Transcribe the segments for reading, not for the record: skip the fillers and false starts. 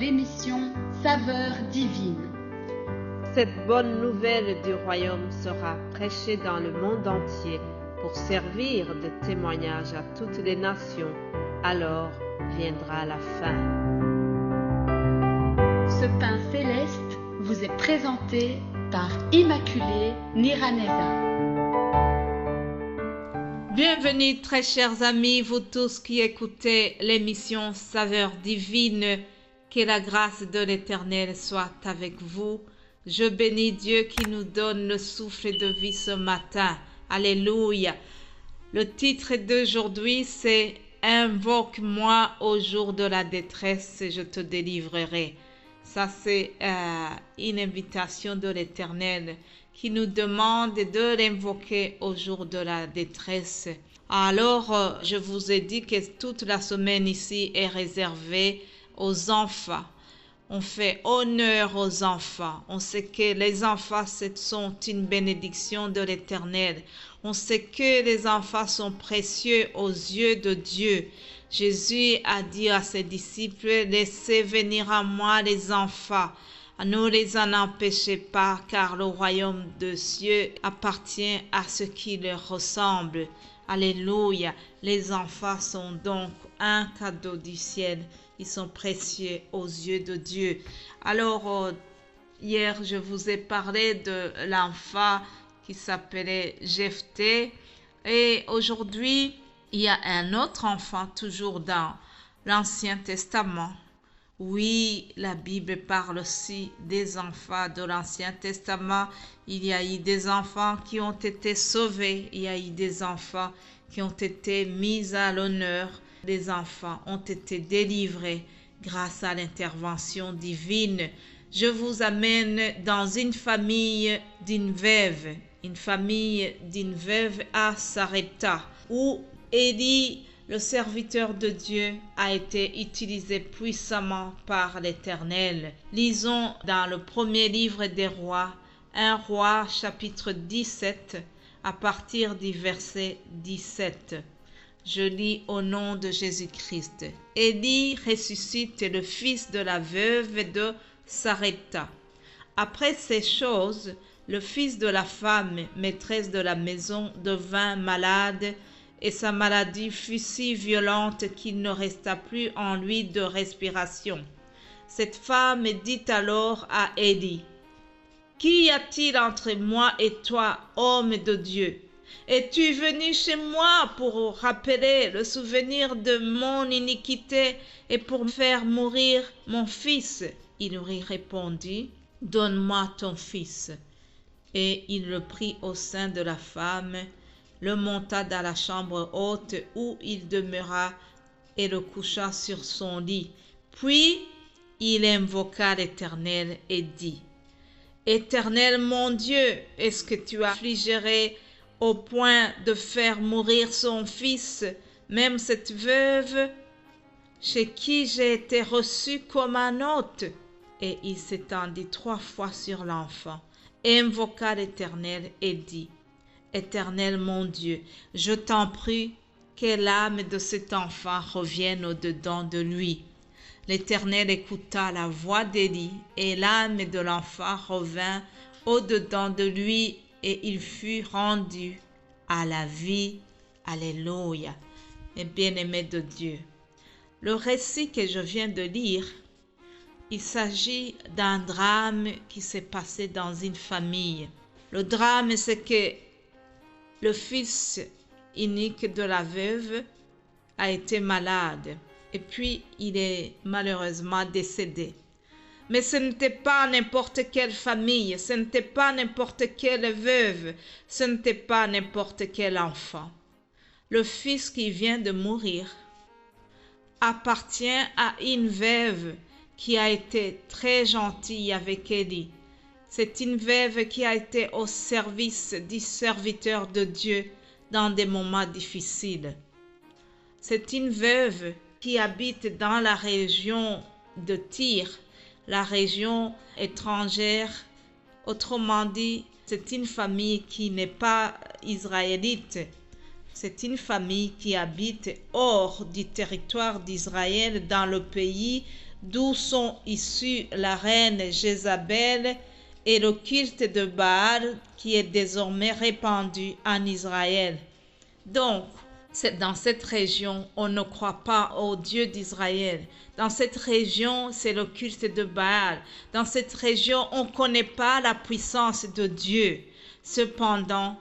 l'émission Saveurs divines. Cette bonne nouvelle du royaume sera prêchée dans le monde entier pour servir de témoignage à toutes les nations. Alors viendra la fin. Ce pain céleste vous est présenté par Immaculée Niraneza. Bienvenue très chers amis, vous tous qui écoutez l'émission Saveurs divines. Que la grâce de l'Éternel soit avec vous. Je bénis Dieu qui nous donne le souffle de vie ce matin. Alléluia. Le titre d'aujourd'hui c'est « Invoque-moi au jour de la détresse et je te délivrerai ». Ça c'est une invitation de l'Éternel qui nous demande de l'invoquer au jour de la détresse. Alors, je vous ai dit que toute la semaine ici est réservée aux enfants. On fait honneur aux enfants. On sait que les enfants sont une bénédiction de l'Éternel. On sait que les enfants sont précieux aux yeux de Dieu. Jésus a dit à ses disciples, laissez venir à moi les enfants. Ne les en empêchez pas, car le royaume des cieux appartient à ceux qui leur ressemblent. Alléluia. Les enfants sont donc un cadeau du ciel. Ils sont précieux aux yeux de Dieu. Alors, hier, je vous ai parlé de l'enfant qui s'appelait Jephthé. Et aujourd'hui, il y a un autre enfant, toujours dans l'Ancien Testament. Oui, la Bible parle aussi des enfants de l'Ancien Testament. Il y a eu des enfants qui ont été sauvés. Il y a eu des enfants qui ont été mis à l'honneur. Les enfants ont été délivrés grâce à l'intervention divine. Je vous amène dans une famille d'une veuve à Sarepta, où Élie, le serviteur de Dieu, a été utilisé puissamment par l'Éternel. Lisons dans le premier livre des rois, 1 Roi chapitre 17, à partir du verset 17. Je lis au nom de Jésus-Christ. Élie ressuscite le fils de la veuve de Sarepta. Après ces choses, le fils de la femme, maîtresse de la maison, devint malade, et sa maladie fut si violente qu'il ne resta plus en lui de respiration. Cette femme dit alors à Élie, « Qu'y a-t-il entre moi et toi, homme de Dieu ? Es-tu venu chez moi pour rappeler le souvenir de mon iniquité et pour faire mourir mon fils ?» Il lui répondit, « Donne-moi ton fils. » Et il le prit au sein de la femme, le monta dans la chambre haute où il demeura et le coucha sur son lit. Puis il invoqua l'Éternel et dit, « Éternel mon Dieu, est-ce que tu affligerais au point de faire mourir son fils, même cette veuve, chez qui j'ai été reçu comme un hôte ?» Et il s'étendit 3 fois sur l'enfant, invoqua l'Éternel et dit, « Éternel mon Dieu, je t'en prie que l'âme de cet enfant revienne au-dedans de lui. » L'Éternel écouta la voix d'Élie, et l'âme de l'enfant revint au-dedans de lui, et il fut rendu à la vie. Alléluia. Mes bien-aimés de Dieu, le récit que je viens de lire, il s'agit d'un drame qui s'est passé dans une famille. Le drame, c'est que le fils unique de la veuve a été malade et puis il est malheureusement décédé. Mais ce n'était pas n'importe quelle famille, ce n'était pas n'importe quelle veuve, ce n'était pas n'importe quel enfant. Le fils qui vient de mourir appartient à une veuve qui a été très gentille avec Élie. C'est une veuve qui a été au service du serviteur de Dieu dans des moments difficiles. C'est une veuve qui habite dans la région de Tyr, la région étrangère. Autrement dit, c'est une famille qui n'est pas israélite. C'est une famille qui habite hors du territoire d'Israël dans le pays d'où sont issues la reine Jézabel et le culte de Baal qui est désormais répandu en Israël. Donc, dans cette région, on ne croit pas au Dieu d'Israël. Dans cette région, c'est le culte de Baal. Dans cette région, on ne connaît pas la puissance de Dieu. Cependant,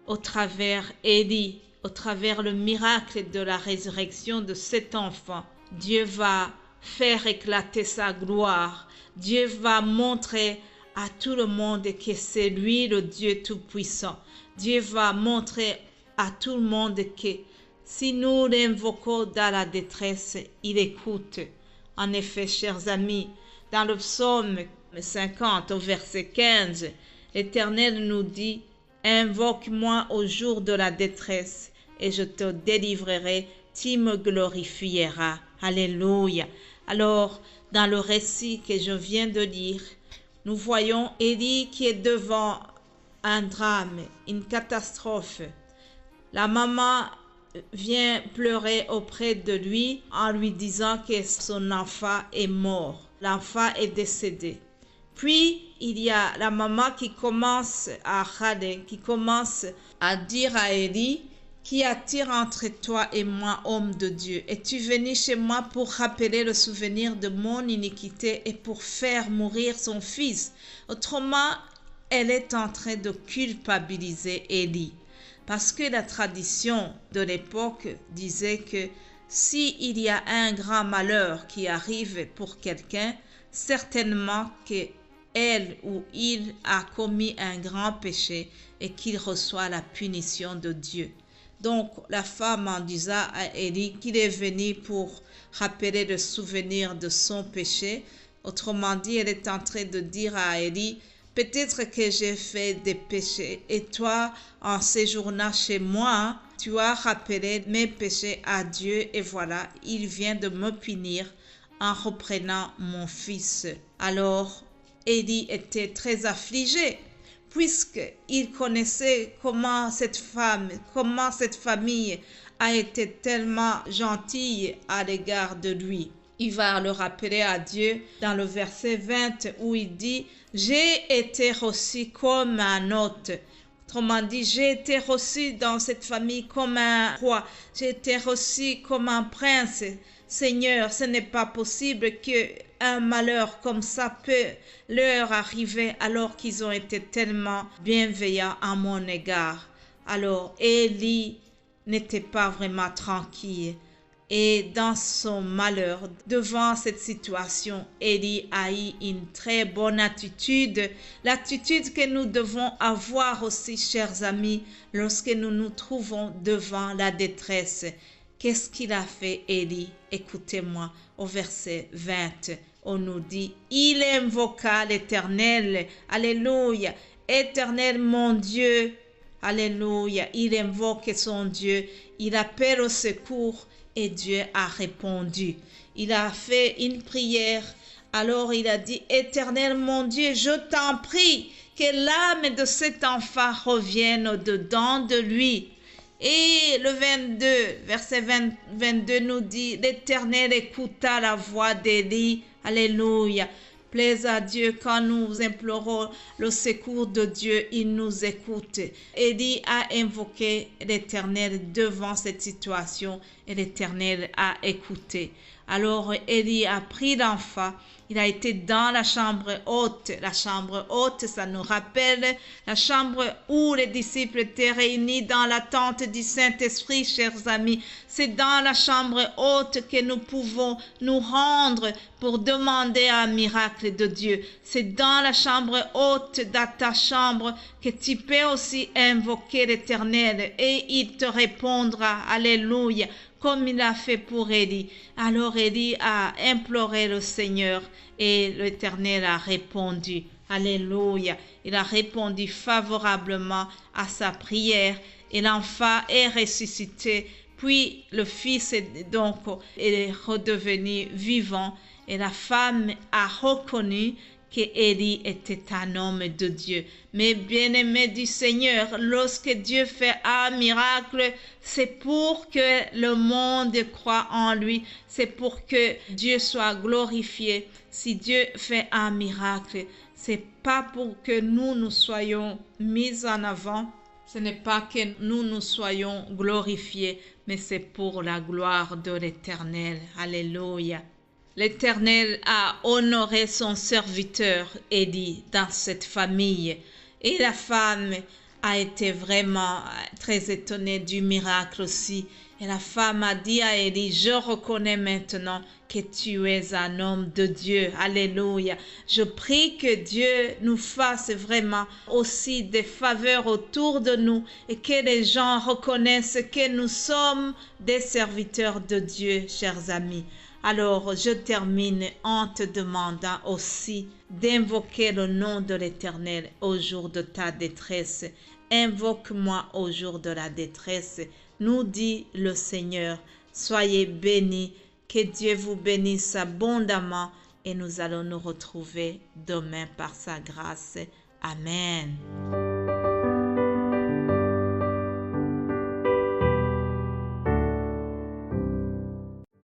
au travers Élie, au travers le miracle de la résurrection de cet enfant, Dieu va faire éclater sa gloire. Dieu va montrer à tout le monde que c'est lui le Dieu Tout-Puissant. Dieu va montrer à tout le monde que si nous l'invoquons dans la détresse, il écoute. En effet, chers amis, dans le psaume 50 au verset 15, l'Éternel nous dit « Invoque-moi au jour de la détresse et je te délivrerai, tu me glorifieras. » Alléluia. Alors, dans le récit que je viens de lire, nous voyons Élie qui est devant un drame, une catastrophe. La maman vient pleurer auprès de lui en lui disant que son enfant est mort. L'enfant est décédé. Puis, il y a la maman qui commence à râler, qui commence à dire à Élie, « Qu'y a-t-il entre toi et moi, homme de Dieu? Es-tu venu chez moi pour rappeler le souvenir de mon iniquité et pour faire mourir son fils? » Autrement, elle est en train de culpabiliser Élie. Parce que la tradition de l'époque disait que s'il y a un grand malheur qui arrive pour quelqu'un, certainement que elle ou il a commis un grand péché et qu'il reçoit la punition de Dieu. Donc la femme en disant à Élie qu'il est venu pour rappeler le souvenir de son péché, autrement dit, elle est en train de dire à Élie, peut-être que j'ai fait des péchés et toi, en séjournant chez moi, tu as rappelé mes péchés à Dieu et voilà, il vient de me punir en reprenant mon fils. Alors, Élie était très affligé puisqu'il connaissait comment cette famille a été tellement gentille à l'égard de lui. Il va le rappeler à Dieu dans le verset 20 où il dit « J'ai été reçu comme un hôte ». Autrement dit, j'ai été reçu dans cette famille comme un roi. J'ai été reçu comme un prince. Seigneur, ce n'est pas possible qu'un malheur comme ça peut leur arriver alors qu'ils ont été tellement bienveillants à mon égard. Alors, Élie n'était pas vraiment tranquille. Et dans son malheur, devant cette situation, Élie a eu une très bonne attitude, l'attitude que nous devons avoir aussi, chers amis, lorsque nous nous trouvons devant la détresse. Qu'est-ce qu'il a fait, Élie? Écoutez-moi, au verset 20, on nous dit, il invoqua l'Éternel, alléluia, Éternel mon Dieu, alléluia, il invoque son Dieu, il appelle au secours, et Dieu a répondu. Il a fait une prière. Alors il a dit, Éternel mon Dieu, je t'en prie que l'âme de cet enfant revienne au-dedans de lui. Et le 22, verset 22 nous dit, l'Éternel écouta la voix d'Élie. Alléluia. Plaise à Dieu, quand nous implorons le secours de Dieu, il nous écoute. Élie a invoqué l'Éternel devant cette situation et l'Éternel a écouté. Alors Élie a pris l'enfant, il a été dans la chambre haute. La chambre haute, ça nous rappelle la chambre où les disciples étaient réunis dans l'attente du Saint-Esprit, chers amis. C'est dans la chambre haute que nous pouvons nous rendre pour demander un miracle de Dieu. C'est dans la chambre haute de ta chambre que tu peux aussi invoquer l'Éternel et il te répondra. Alléluia. Comme il a fait pour Élie. Alors Élie a imploré le Seigneur et l'Éternel a répondu. Alléluia. Il a répondu favorablement à sa prière et l'enfant est ressuscité. Puis le fils est redevenu vivant et la femme a reconnu qu'Élie était un homme de Dieu. Mais bien-aimé du Seigneur, lorsque Dieu fait un miracle, c'est pour que le monde croie en lui, c'est pour que Dieu soit glorifié. Si Dieu fait un miracle, c'est pas pour que nous soyons mis en avant, ce n'est pas que nous soyons glorifiés, mais c'est pour la gloire de l'Éternel. Alléluia. L'Éternel a honoré son serviteur Élie dans cette famille. Et la femme a été vraiment très étonnée du miracle aussi. Et la femme a dit à Élie, je reconnais maintenant que tu es un homme de Dieu. Alléluia. Je prie que Dieu nous fasse vraiment aussi des faveurs autour de nous et que les gens reconnaissent que nous sommes des serviteurs de Dieu, chers amis. Alors, je termine en te demandant aussi d'invoquer le nom de l'Éternel au jour de ta détresse. Invoque-moi au jour de la détresse, nous dit le Seigneur. Soyez bénis, que Dieu vous bénisse abondamment et nous allons nous retrouver demain par sa grâce. Amen.